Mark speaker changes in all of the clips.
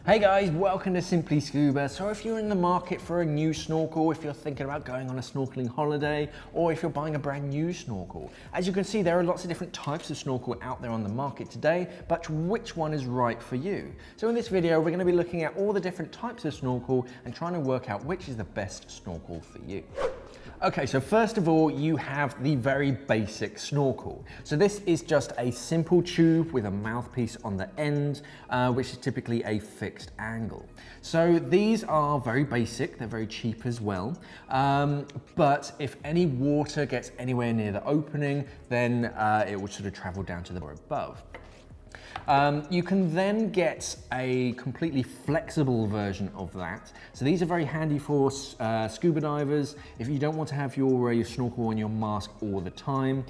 Speaker 1: Hey guys, welcome to Simply Scuba. So if you're in the market for a new snorkel, if you're thinking about going on a snorkeling holiday, or if you're buying a brand new snorkel, as you can see, there are lots of different types of snorkel out there on the market today, but which one is right for you? So in this video, we're going to be looking at all the different types of snorkel and trying to work out which is the best snorkel for you. Okay, so first of all, you have the very basic snorkel. So this is just a simple tube with a mouthpiece on the end, which is typically a fixed angle. So these are very basic, they're very cheap as well. But if any water gets anywhere near the opening, then it will sort of travel down to the or above. You can then get a completely flexible version of that. So these are very handy for scuba divers. If you don't want to have your snorkel on your mask all the time,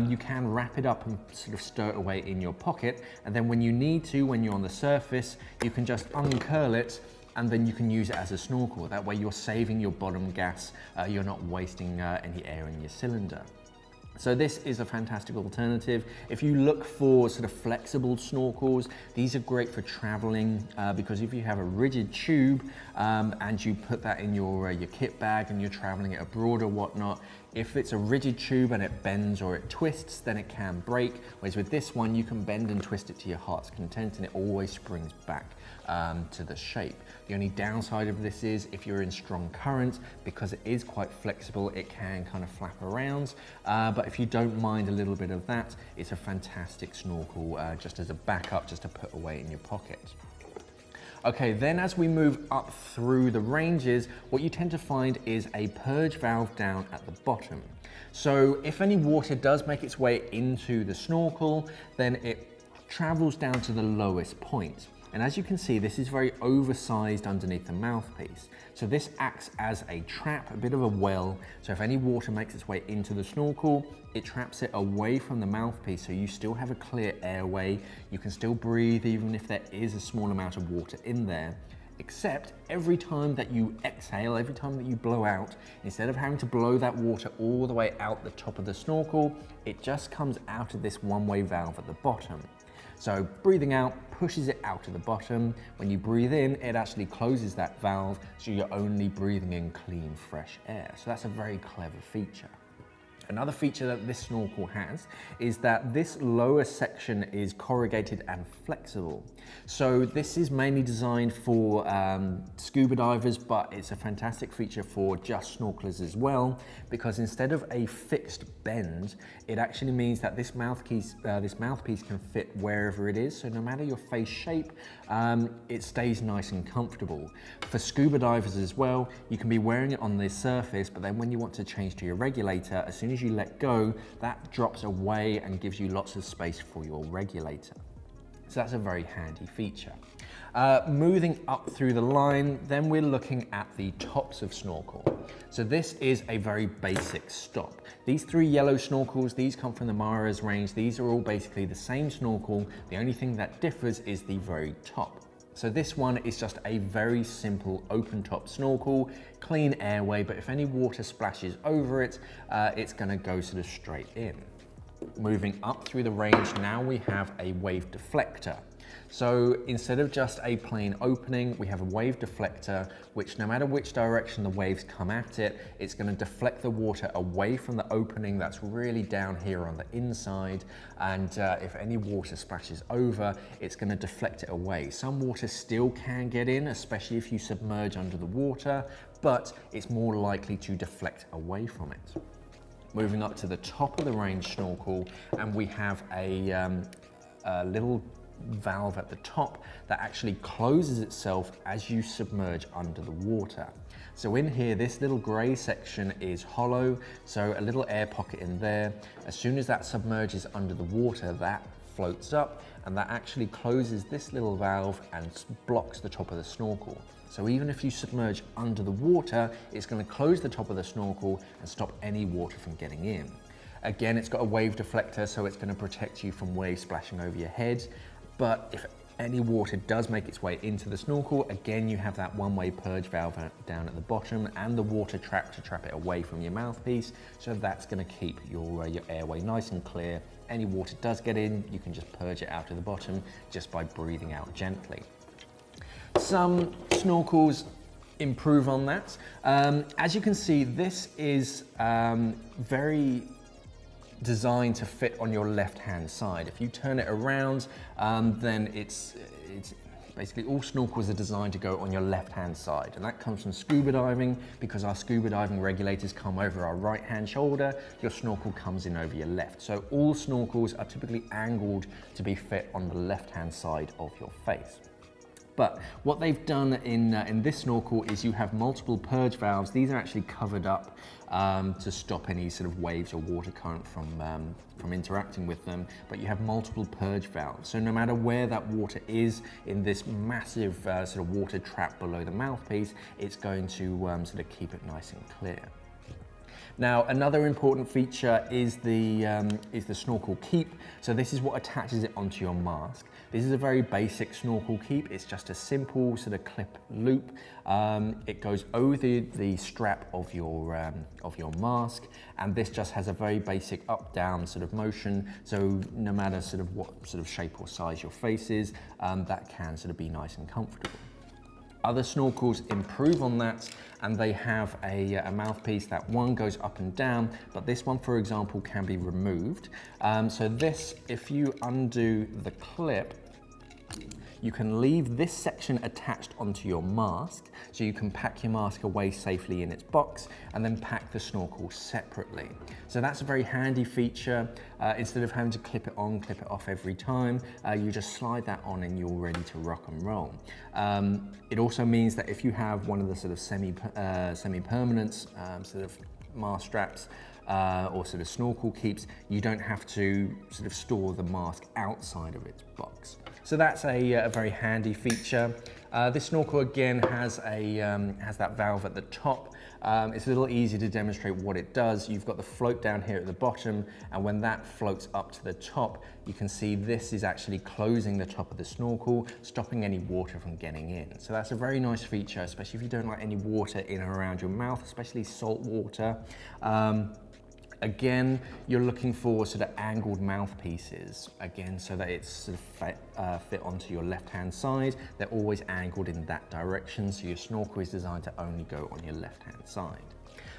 Speaker 1: you can wrap it up and sort of stow it away in your pocket. And then when you need to, when you're on the surface, you can just uncurl it and then you can use it as a snorkel. That way you're saving your bottom gas. You're not wasting any air in your cylinder. So this is a fantastic alternative. If you look for sort of flexible snorkels, these are great for traveling because if you have a rigid tube and you put that in your kit bag and you're traveling it abroad or whatnot, if it's a rigid tube and it bends or it twists, then it can break. Whereas with this one, you can bend and twist it to your heart's content and it always springs back to the shape. The only downside of this is if you're in strong current, because it is quite flexible, it can kind of flap around. But if you don't mind a little bit of that, it's a fantastic snorkel just as a backup, just to put away in your pocket. Okay, then as we move up through the ranges, what you tend to find is a purge valve down at the bottom. So if any water does make its way into the snorkel, then it travels down to the lowest point. And as you can see, this is very oversized underneath the mouthpiece. So this acts as a trap, a bit of a well. So if any water makes its way into the snorkel, it traps it away from the mouthpiece. So you still have a clear airway. You can still breathe even if there is a small amount of water in there. Except every time that you exhale, every time that you blow out, instead of having to blow that water all the way out the top of the snorkel, it just comes out of this one-way valve at the bottom. So breathing out pushes it out to the bottom. When you breathe in, it actually closes that valve, so you're only breathing in clean, fresh air. So that's a very clever feature. Another feature that this snorkel has is that this lower section is corrugated and flexible. So this is mainly designed for scuba divers, but it's a fantastic feature for just snorkelers as well, because instead of a fixed bend, it actually means that this mouthpiece can fit wherever it is. So no matter your face shape, it stays nice and comfortable. For scuba divers as well, you can be wearing it on the surface, but then when you want to change to your regulator, as soon as you let go, that drops away and gives you lots of space for your regulator. So that's a very handy feature. Moving up through the line, then we're looking at the tops of snorkel. So this is a very basic stop. These three yellow snorkels, these come from the Mara's range. These are all basically the same snorkel. The only thing that differs is the very top. So this one is just a very simple open top snorkel, clean airway, but if any water splashes over it, it's gonna go sort of straight in. Moving up through the range, now we have a wave deflector. So instead of just a plain opening, we have a wave deflector, which no matter which direction the waves come at it, it's going to deflect the water away from the opening that's really down here on the inside. And if any water splashes over, it's going to deflect it away. Some water still can get in, especially if you submerge under the water, but it's more likely to deflect away from it. Moving up to the top of the range snorkel, and we have a little valve at the top that actually closes itself as you submerge under the water. So in here, this little gray section is hollow, so a little air pocket in there. As soon as that submerges under the water, that floats up and that actually closes this little valve and blocks the top of the snorkel. So even if you submerge under the water, it's going to close the top of the snorkel and stop any water from getting in. Again, it's got a wave deflector, so it's going to protect you from waves splashing over your head. But if any water does make its way into the snorkel, again, you have that one-way purge valve down at the bottom and the water trap to trap it away from your mouthpiece. So that's going to keep your airway nice and clear. Any water does get in, you can just purge it out to the bottom just by breathing out gently. Some snorkels improve on that. As you can see, this is very designed to fit on your left-hand side. If you turn it around, then it's basically all snorkels are designed to go on your left-hand side, and that comes from scuba diving. Because our scuba diving regulators come over our right-hand shoulder, your snorkel comes in over your left. So all snorkels are typically angled to be fit on the left-hand side of your face. But what they've done in this snorkel is you have multiple purge valves. These are actually covered up to stop any sort of waves or water current from interacting with them. But you have multiple purge valves. So no matter where that water is in this massive sort of water trap below the mouthpiece, it's going to sort of keep it nice and clear. Now, another important feature is the snorkel keep. So this is what attaches it onto your mask. This is a very basic snorkel keep. It's just a simple sort of clip loop. It goes over the strap of your mask, and this just has a very basic up-down sort of motion. So no matter sort of what sort of shape or size your face is, that can sort of be nice and comfortable. Other snorkels improve on that, and they have a mouthpiece that one goes up and down, but this one, for example, can be removed. So this, if you undo the clip, you can leave this section attached onto your mask, so you can pack your mask away safely in its box and then pack the snorkel separately. So that's a very handy feature. Instead of having to clip it on, clip it off every time, you just slide that on and you're ready to rock and roll. It also means that if you have one of the sort of semi-permanent sort of mask straps, or sort of snorkel keeps, you don't have to sort of store the mask outside of its box. So that's a very handy feature. This snorkel again has that valve at the top. It's a little easy to demonstrate what it does. You've got the float down here at the bottom, and when that floats up to the top, you can see this is actually closing the top of the snorkel, stopping any water from getting in. So that's a very nice feature, especially if you don't like any water in and around your mouth, especially salt water. Again, you're looking for sort of angled mouthpieces, again, so that it's sort of fit onto your left-hand side. They're always angled in that direction, so your snorkel is designed to only go on your left-hand side.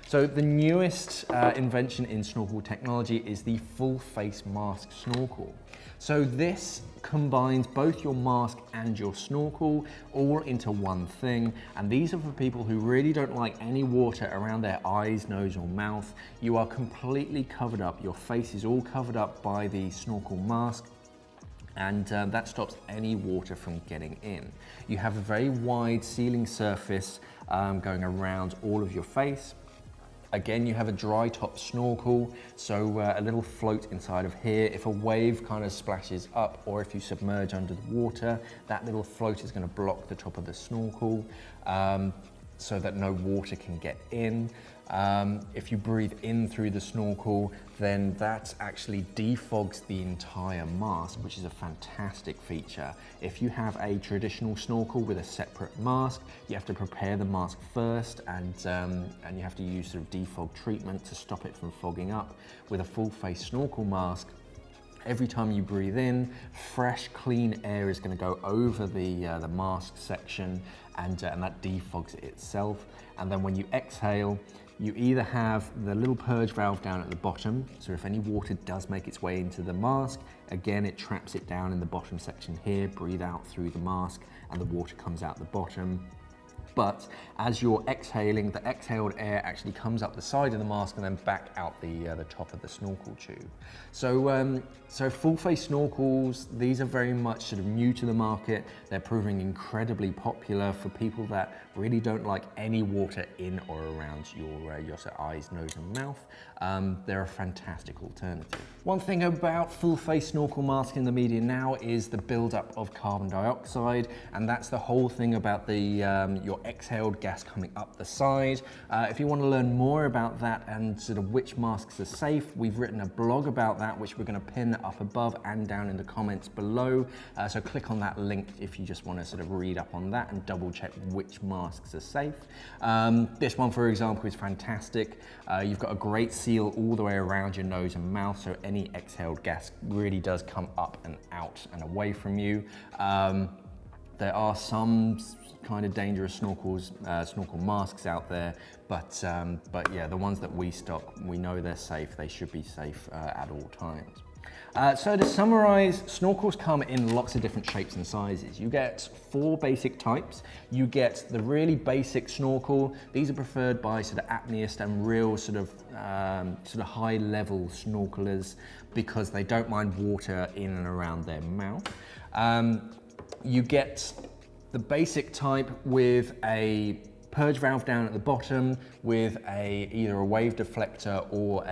Speaker 1: So the newest invention in snorkel technology is the full face mask snorkel. So this combines both your mask and your snorkel all into one thing, and these are for people who really don't like any water around their eyes, nose or mouth. You are completely covered up, your face is all covered up by the snorkel mask, and that stops any water from getting in. You have a very wide sealing surface going around all of your face. Again, you have a dry top snorkel, so a little float inside of here. If a wave kind of splashes up, or if you submerge under the water, that little float is going to block the top of the snorkel so that no water can get in. If you breathe in through the snorkel, then that actually defogs the entire mask, which is a fantastic feature. If you have a traditional snorkel with a separate mask, you have to prepare the mask first, and you have to use sort of defog treatment to stop it from fogging up. With a full face snorkel mask, every time you breathe in, fresh, clean air is going to go over the mask section, and that defogs it itself. And then when you exhale, you either have the little purge valve down at the bottom, so if any water does make its way into the mask, again, it traps it down in the bottom section here, breathe out through the mask, and the water comes out the bottom. But as you're exhaling, the exhaled air actually comes up the side of the mask and then back out the top of the snorkel tube. So full face snorkels, these are very much sort of new to the market. They're proving incredibly popular for people that really don't like any water in or around your eyes, nose and mouth. They're a fantastic alternative. One thing about full face snorkel masks in the media now is the buildup of carbon dioxide, and that's the whole thing about your exhaled gas coming up the side. If you want to learn more about that and sort of which masks are safe, we've written a blog about that, which we're going to pin up above and down in the comments below. So click on that link if you just want to sort of read up on that and double check which masks are safe. This one, for example, is fantastic. You've got a great seal all the way around your nose and mouth, so any exhaled gas really does come up and out and away from you. There are some kind of dangerous snorkel masks out there, but yeah, the ones that we stock, we know they're safe. They should be safe at all times. So to summarize, snorkels come in lots of different shapes and sizes. You get 4 basic types. You get the really basic snorkel. These are preferred by sort of apneists and real sort of high level snorkelers because they don't mind water in and around their mouth. You get the basic type with a purge valve down at the bottom with either a wave deflector or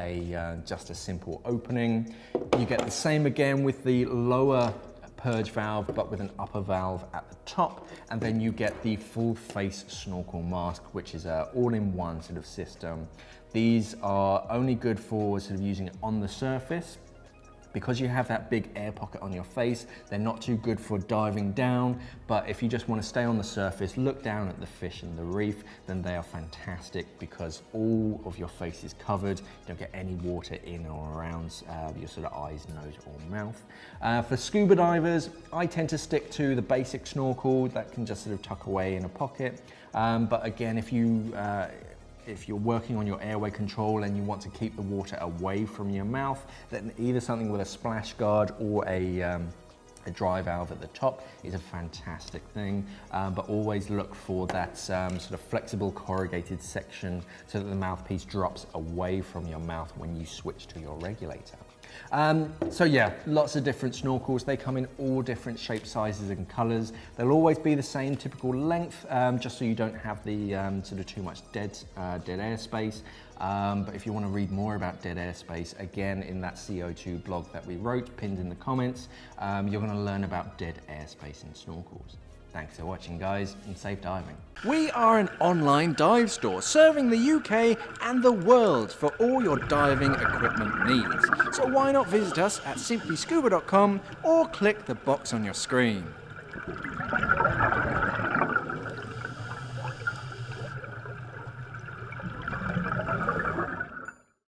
Speaker 1: just a simple opening. You get the same again with the lower purge valve but with an upper valve at the top, and then you get the full face snorkel mask, which is an all-in-one sort of system. These are only good for sort of using it on the surface. Because you have that big air pocket on your face, they're not too good for diving down, but if you just want to stay on the surface, look down at the fish in the reef, then they are fantastic because all of your face is covered. You don't get any water in or around your sort of eyes, nose or mouth. For scuba divers, I tend to stick to the basic snorkel that can just sort of tuck away in a pocket. But again, if you're working on your airway control and you want to keep the water away from your mouth, then either something with a splash guard or a dry valve at the top is a fantastic thing. But always look for that sort of flexible corrugated section so that the mouthpiece drops away from your mouth when you switch to your regulator. So yeah, lots of different snorkels. They come in all different shapes, sizes and colors. They'll always be the same typical length, just so you don't have the sort of too much dead airspace. But if you want to read more about dead airspace, again, in that CO2 blog that we wrote, pinned in the comments, you're going to learn about dead airspace in snorkels. Thanks for watching, guys, and safe diving. We are an online dive store serving the UK and the world for all your diving equipment needs. So why not visit us at simplyscuba.com or click the box on your screen.